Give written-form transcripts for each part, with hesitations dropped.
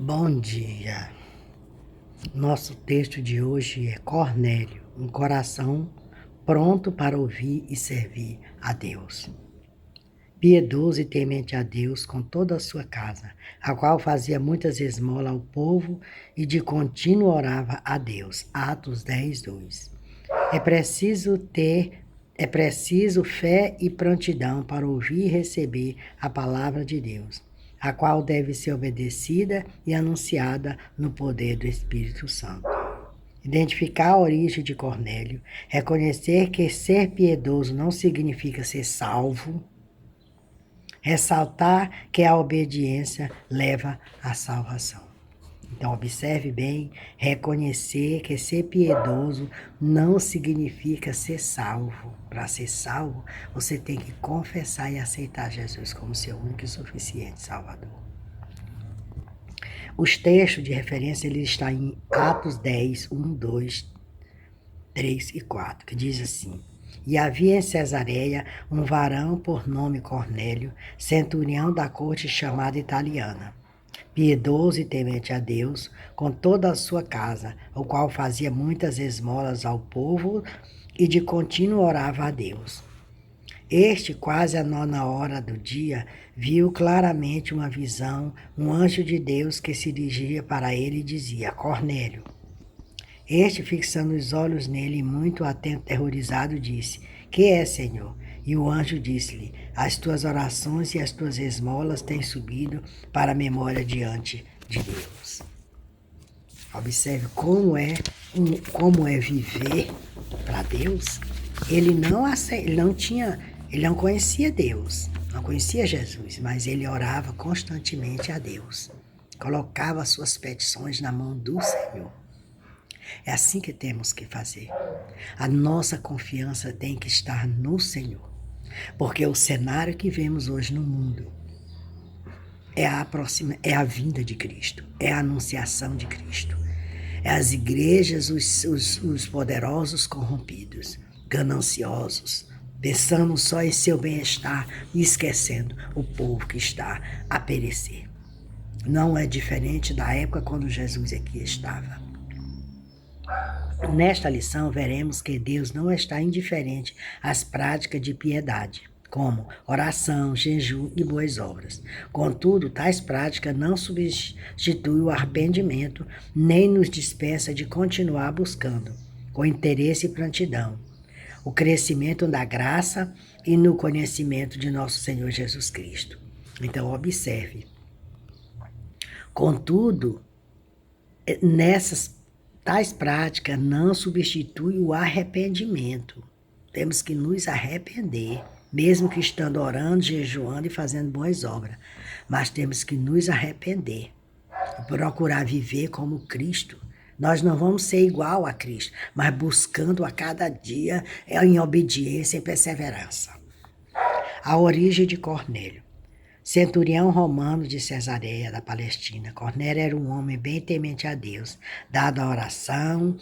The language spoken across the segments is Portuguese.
Bom dia. Nosso texto de hoje é Cornélio, um coração pronto para ouvir e servir a Deus. Piedoso e temente a Deus com toda a sua casa, a qual fazia muitas esmolas ao povo e de contínuo orava a Deus. Atos 10:2. É preciso fé e prontidão para ouvir e receber a palavra de Deus, a qual deve ser obedecida e anunciada no poder do Espírito Santo. Identificar a origem de Cornélio, reconhecer que ser piedoso não significa ser salvo, ressaltar que a obediência leva à salvação. Então, observe bem, reconhecer que ser piedoso não significa ser salvo. Para ser salvo, você tem que confessar e aceitar Jesus como seu único e suficiente Salvador. Os textos de referência ele está em Atos 10, 1, 2, 3 e 4, que diz assim: E havia em Cesareia um varão por nome Cornélio, centurião da corte chamada italiana, piedoso e temente a Deus, com toda a sua casa, o qual fazia muitas esmolas ao povo e de contínuo orava a Deus. Este, quase à 9ª do dia, viu claramente uma visão, um anjo de Deus que se dirigia para ele e dizia: Cornélio. Este, fixando os olhos nele, muito atento, aterrorizado, disse: Que é, Senhor? E o anjo disse-lhe: As tuas orações e as tuas esmolas têm subido para a memória diante de Deus. Observe como é viver para Deus. Ele não conhecia Deus, não conhecia Jesus, mas ele orava constantemente a Deus. Colocava suas petições na mão do Senhor. É assim que temos que fazer. A nossa confiança tem que estar no Senhor. Porque o cenário que vemos hoje no mundo é a vinda de Cristo, é a anunciação de Cristo. É as igrejas, os poderosos corrompidos, gananciosos, pensando só em seu bem-estar e esquecendo o povo que está a perecer. Não é diferente da época quando Jesus aqui estava. Nesta lição, veremos que Deus não está indiferente às práticas de piedade, como oração, jejum e boas obras. Contudo, tais práticas não substituem o arrependimento, nem nos dispensa de continuar buscando, com interesse e prontidão, o crescimento da graça e no conhecimento de nosso Senhor Jesus Cristo. Então, observe. Contudo, tais práticas não substituem o arrependimento. Temos que nos arrepender, mesmo que estando orando, jejuando e fazendo boas obras. Mas temos que nos arrepender e procurar viver como Cristo. Nós não vamos ser igual a Cristo, mas buscando a cada dia em obediência e perseverança. A origem de Cornélio. Centurião romano de Cesareia da Palestina, Cornélio era um homem bem temente a Deus, dado à oração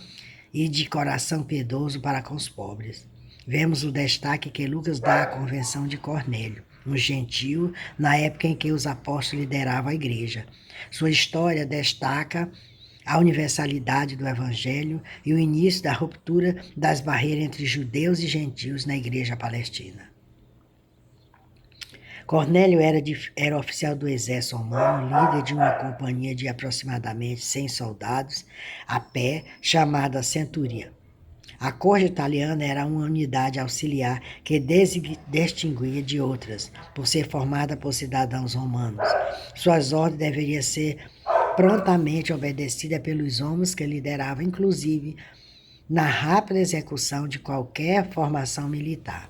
e de coração piedoso para com os pobres. Vemos o destaque que Lucas dá à convenção de Cornélio, um gentio, na época em que os apóstolos lideravam a igreja. Sua história destaca a universalidade do evangelho e o início da ruptura das barreiras entre judeus e gentios na igreja palestina. Cornélio era oficial do exército romano, líder de uma companhia de aproximadamente 100 soldados a pé, chamada Centúria. A corte italiana era uma unidade auxiliar que distinguia de outras, por ser formada por cidadãos romanos. Suas ordens deveriam ser prontamente obedecidas pelos homens que lideravam, inclusive, na rápida execução de qualquer formação militar.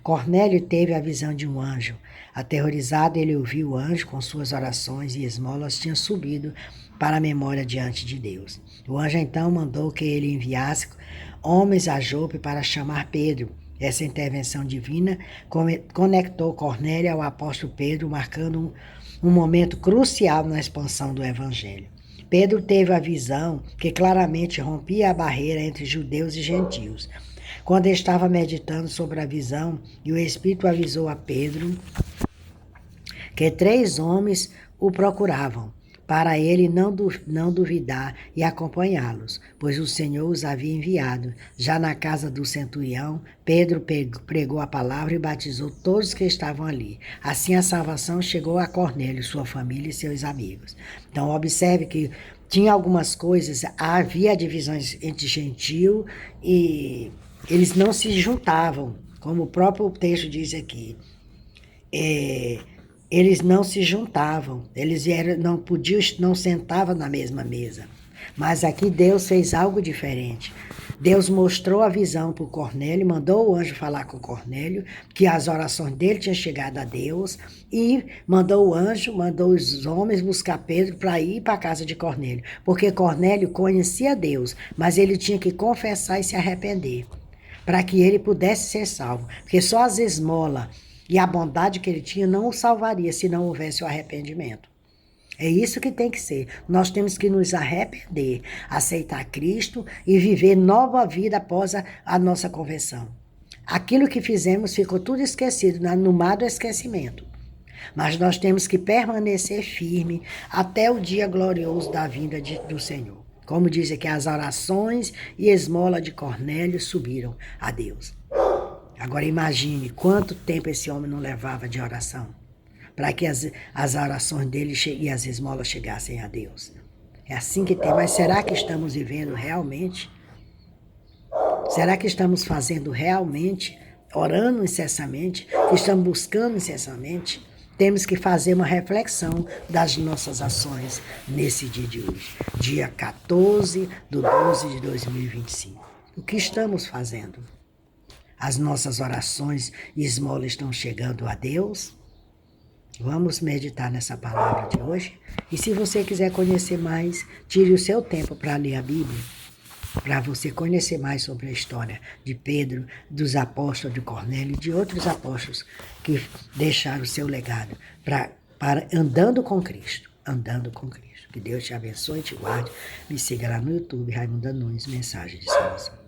Cornélio teve a visão de um anjo. Aterrorizado, ele ouviu o anjo com suas orações e esmolas tinham subido para a memória diante de Deus. O anjo então mandou que ele enviasse homens a Jope para chamar Pedro. Essa intervenção divina conectou Cornélio ao apóstolo Pedro, marcando um momento crucial na expansão do evangelho. Pedro teve a visão que claramente rompia a barreira entre judeus e gentios. Quando estava meditando sobre a visão, e o Espírito avisou a Pedro que 3 homens o procuravam. para ele não duvidar e acompanhá-los, pois o Senhor os havia enviado. Já na casa do centurião, Pedro pregou a palavra e batizou todos que estavam ali. Assim a salvação chegou a Cornélio, sua família e seus amigos. Então observe que tinha algumas coisas, havia divisões entre gentil e eles não se juntavam, como o próprio texto diz aqui. Eles não se juntavam, não podiam, não sentavam na mesma mesa. Mas aqui Deus fez algo diferente. Deus mostrou a visão para o Cornélio, mandou o anjo falar com o Cornélio, que as orações dele tinham chegado a Deus, e mandou o anjo, mandou os homens buscar Pedro para ir para a casa de Cornélio, porque Cornélio conhecia Deus, mas ele tinha que confessar e se arrepender, para que ele pudesse ser salvo, porque só as esmolas e a bondade que ele tinha não o salvaria se não houvesse o arrependimento. É isso que tem que ser. Nós temos que nos arrepender, aceitar Cristo e viver nova vida após a nossa conversão. Aquilo que fizemos ficou tudo esquecido, no mar do esquecimento. Mas nós temos que permanecer firme até o dia glorioso da vinda do Senhor. Como diz aqui, as orações e esmola de Cornélio subiram a Deus. Agora imagine quanto tempo esse homem não levava de oração para que as orações dele e as esmolas chegassem a Deus. É assim que tem. Mas será que estamos vivendo realmente? Será que estamos fazendo realmente, orando incessantemente, estamos buscando incessantemente? Temos que fazer uma reflexão das nossas ações nesse dia de hoje, dia 14 de 12 de 2025. O que estamos fazendo? As nossas orações e esmolas estão chegando a Deus? Vamos meditar nessa palavra de hoje. E se você quiser conhecer mais, tire o seu tempo para ler a Bíblia, para você conhecer mais sobre a história de Pedro, dos apóstolos de Cornélio e de outros apóstolos que deixaram o seu legado para andando com Cristo. Andando com Cristo. Que Deus te abençoe e te guarde. Me siga lá no YouTube, Raimunda Nunes, Mensagem de Salvação.